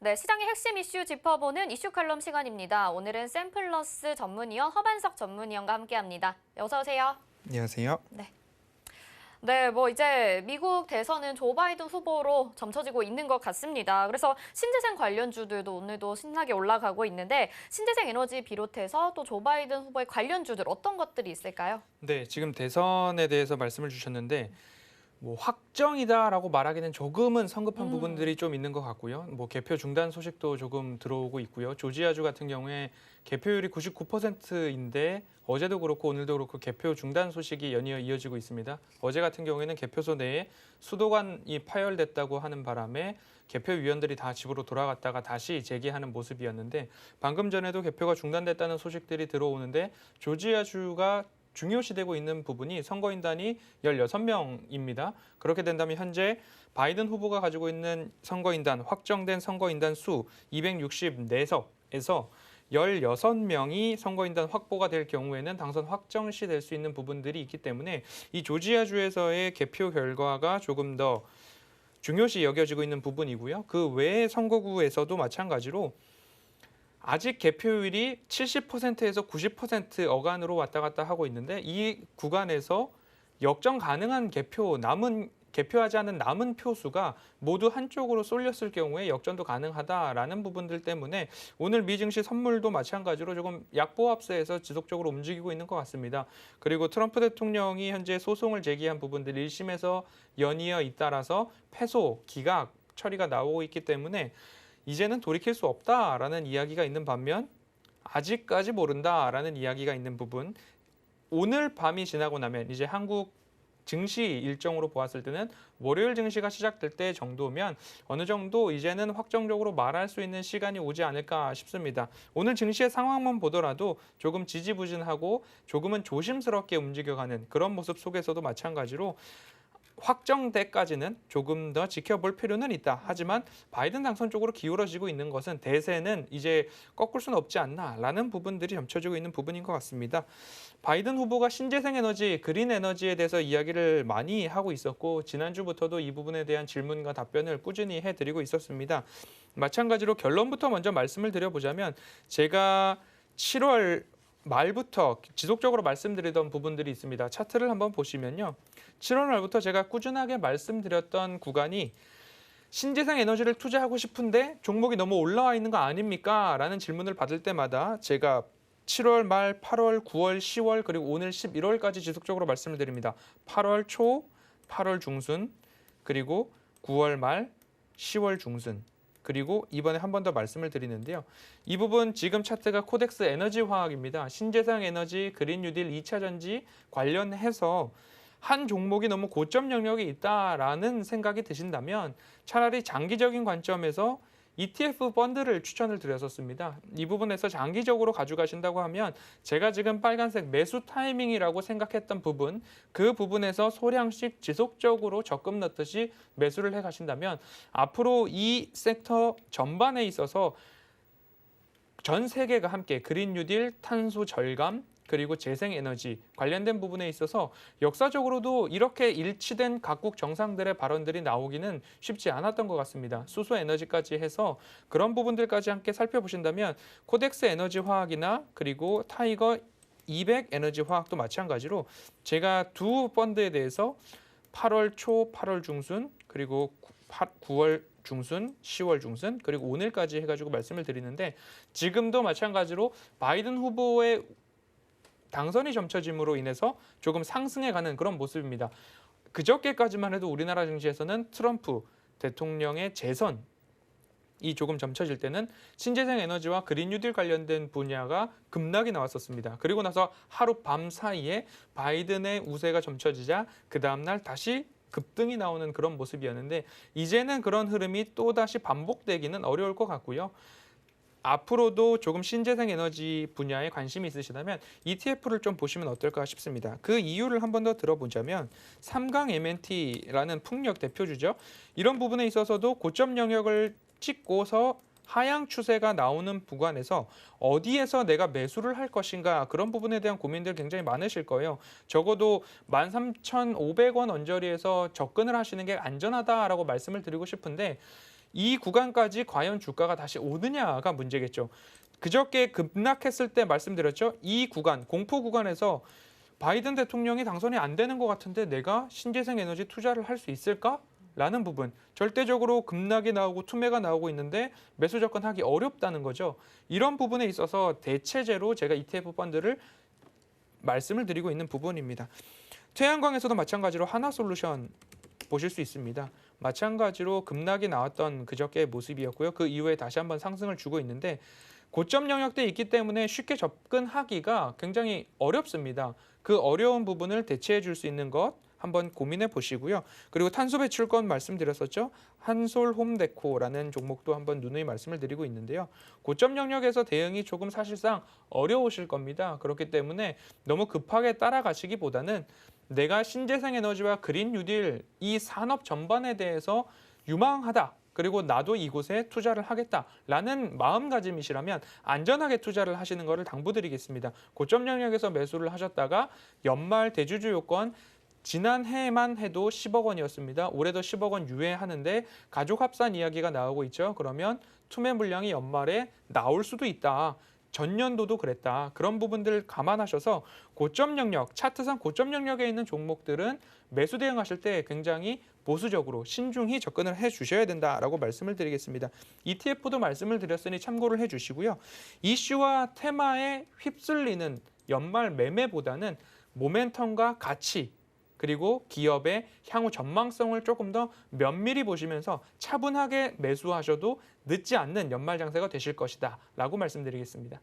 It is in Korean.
네, 시장의 핵심 이슈 짚어보는 이슈 칼럼 시간입니다. 오늘은 샘플러스 전문위원 허반석 전문위원과 함께합니다. 어서 오세요. 안녕하세요. 네, 이제 미국 대선은 조 바이든 후보로 점쳐지고 있는 것 같습니다. 그래서 신재생 관련주들도 오늘도 신나게 올라가고 있는데 신재생 에너지 비롯해서 또 조 바이든 후보의 관련주들 어떤 것들이 있을까요? 네, 지금 대선에 대해서 말씀을 주셨는데 확정이다라고 말하기는 조금은 성급한 부분들이 좀 있는 것 같고요. 개표 중단 소식도 조금 들어오고 있고요. 조지아주 같은 경우에 개표율이 99%인데 어제도 그렇고 오늘도 그렇고 개표 중단 소식이 연이어 이어지고 있습니다. 어제 같은 경우에는 개표소 내에 수도관이 파열됐다고 하는 바람에 개표위원들이 다 집으로 돌아갔다가 다시 재개하는 모습이었는데 방금 전에도 개표가 중단됐다는 소식들이 들어오는데 조지아주가 중요시되고 있는 부분이 선거인단이 16명입니다. 그렇게 된다면 현재 바이든 후보가 가지고 있는 선거인단, 확정된 선거인단 수 264석에서 16명이 선거인단 확보가 될 경우에는 당선 확정시 될 수 있는 부분들이 있기 때문에 이 조지아주에서의 개표 결과가 조금 더 중요시 여겨지고 있는 부분이고요. 그 외의 선거구에서도 마찬가지로 아직 개표율이 70%에서 90% 어간으로 왔다 갔다 하고 있는데 이 구간에서 역전 가능한 개표하지 않은 남은 표수가 모두 한쪽으로 쏠렸을 경우에 역전도 가능하다라는 부분들 때문에 오늘 미 증시 선물도 마찬가지로 조금 약보합세에서 지속적으로 움직이고 있는 것 같습니다. 그리고 트럼프 대통령이 현재 소송을 제기한 부분들 1심에서 연이어 잇따라서 패소, 기각 처리가 나오고 있기 때문에 이제는 돌이킬 수 없다라는 이야기가 있는 반면 아직까지 모른다라는 이야기가 있는 부분. 오늘 밤이 지나고 나면 이제 한국 증시 일정으로 보았을 때는 월요일 증시가 시작될 때 정도면 어느 정도 이제는 확정적으로 말할 수 있는 시간이 오지 않을까 싶습니다. 오늘 증시의 상황만 보더라도 조금 지지부진하고 조금은 조심스럽게 움직여가는 그런 모습 속에서도 마찬가지로 확정돼까지는 조금 더 지켜볼 필요는 있다. 하지만 바이든 당선 쪽으로 기울어지고 있는 것은 대세는 이제 꺾을 수는 없지 않나라는 부분들이 점쳐지고 있는 부분인 것 같습니다. 바이든 후보가 신재생 에너지, 그린 에너지에 대해서 이야기를 많이 하고 있었고 지난주부터도 이 부분에 대한 질문과 답변을 꾸준히 해드리고 있었습니다. 마찬가지로 결론부터 먼저 말씀을 드려보자면 제가 7월 말부터 지속적으로 말씀드리던 부분들이 있습니다. 차트를 한번 보시면요. 7월 말부터 제가 꾸준하게 말씀드렸던 구간이 신재생 에너지를 투자하고 싶은데 종목이 너무 올라와 있는 거 아닙니까? 라는 질문을 받을 때마다 제가 7월 말, 8월, 9월, 10월 그리고 오늘 11월까지 지속적으로 말씀을 드립니다. 8월 초, 8월 중순, 그리고 9월 말, 10월 중순. 그리고 이번에 한 번 더 말씀을 드리는데요. 이 부분 지금 차트가 코덱스 에너지 화학입니다. 신재생 에너지, 그린 뉴딜, 2차 전지 관련해서 한 종목이 너무 고점 영역이 있다라는 생각이 드신다면 차라리 장기적인 관점에서 ETF 펀드를 추천을 드렸었습니다. 이 부분에서 장기적으로 가져가신다고 하면 제가 지금 빨간색 매수 타이밍이라고 생각했던 부분, 그 부분에서 소량씩 지속적으로 적금 넣듯이 매수를 해 가신다면 앞으로 이 섹터 전반에 있어서 전 세계가 함께 그린 뉴딜, 탄소 절감, 그리고 재생에너지 관련된 부분에 있어서 역사적으로도 이렇게 일치된 각국 정상들의 발언들이 나오기는 쉽지 않았던 것 같습니다. 수소 에너지까지 해서 그런 부분들까지 함께 살펴보신다면 코덱스 에너지 화학이나 그리고 타이거 200 에너지 화학도 마찬가지로 제가 두 펀드에 대해서 8월 초, 8월 중순 그리고 9월 중순, 10월 중순 그리고 오늘까지 해가지고 말씀을 드리는데 지금도 마찬가지로 바이든 후보의 당선이 점쳐짐으로 인해서 조금 상승해가는 그런 모습입니다. 그저께까지만 해도 우리나라 증시에서는 트럼프 대통령의 재선이 조금 점쳐질 때는 신재생 에너지와 그린 뉴딜 관련된 분야가 급락이 나왔었습니다. 그리고 나서 하루 밤 사이에 바이든의 우세가 점쳐지자 그 다음날 다시 급등이 나오는 그런 모습이었는데 이제는 그런 흐름이 또다시 반복되기는 어려울 것 같고요. 앞으로도 조금 신재생 에너지 분야에 관심이 있으시다면 ETF를 좀 보시면 어떨까 싶습니다. 그 이유를 한 번 더 들어보자면 삼강 MNT라는 풍력 대표주죠. 이런 부분에 있어서도 고점 영역을 찍고서 하향 추세가 나오는 구간에서 어디에서 내가 매수를 할 것인가 그런 부분에 대한 고민들 굉장히 많으실 거예요. 적어도 13,500원 언저리에서 접근을 하시는 게 안전하다라고 말씀을 드리고 싶은데 이 구간까지 과연 주가가 다시 오느냐가 문제겠죠. 그저께 급락했을 때 말씀드렸죠. 이 구간, 공포 구간에서 바이든 대통령이 당선이 안 되는 것 같은데 내가 신재생 에너지 투자를 할 수 있을까? 라는 부분, 절대적으로 급락이 나오고 투매가 나오고 있는데 매수 접근하기 어렵다는 거죠. 이런 부분에 있어서 대체제로 제가 ETF 펀드를 말씀을 드리고 있는 부분입니다. 태양광에서도 마찬가지로 하나솔루션 보실 수 있습니다. 마찬가지로 급락이 나왔던 그저께의 모습이었고요. 그 이후에 다시 한번 상승을 주고 있는데 고점 영역대에 있기 때문에 쉽게 접근하기가 굉장히 어렵습니다. 그 어려운 부분을 대체해 줄 수 있는 것 한번 고민해 보시고요. 그리고 탄소 배출권 말씀드렸었죠. 한솔홈데코라는 종목도 한번 누누이 말씀을 드리고 있는데요. 고점 영역에서 대응이 조금 사실상 어려우실 겁니다. 그렇기 때문에 너무 급하게 따라가시기보다는 내가 신재생 에너지와 그린 뉴딜 이 산업 전반에 대해서 유망하다. 그리고 나도 이곳에 투자를 하겠다라는 마음가짐이시라면 안전하게 투자를 하시는 것을 당부드리겠습니다. 고점 영역에서 매수를 하셨다가 연말 대주주 요건 지난해만 해도 10억 원이었습니다. 올해도 10억 원 유예하는데 가족 합산 이야기가 나오고 있죠. 그러면 투매 물량이 연말에 나올 수도 있다. 전년도도 그랬다. 그런 부분들 감안하셔서 고점 영역, 차트상 고점 영역에 있는 종목들은 매수 대응하실 때 굉장히 보수적으로 신중히 접근을 해 주셔야 된다라고 말씀을 드리겠습니다. ETF도 말씀을 드렸으니 참고를 해 주시고요. 이슈와 테마에 휩쓸리는 연말 매매보다는 모멘텀과 가치 그리고 기업의 향후 전망성을 조금 더 면밀히 보시면서 차분하게 매수하셔도 늦지 않는 연말 장세가 되실 것이다 라고 말씀드리겠습니다.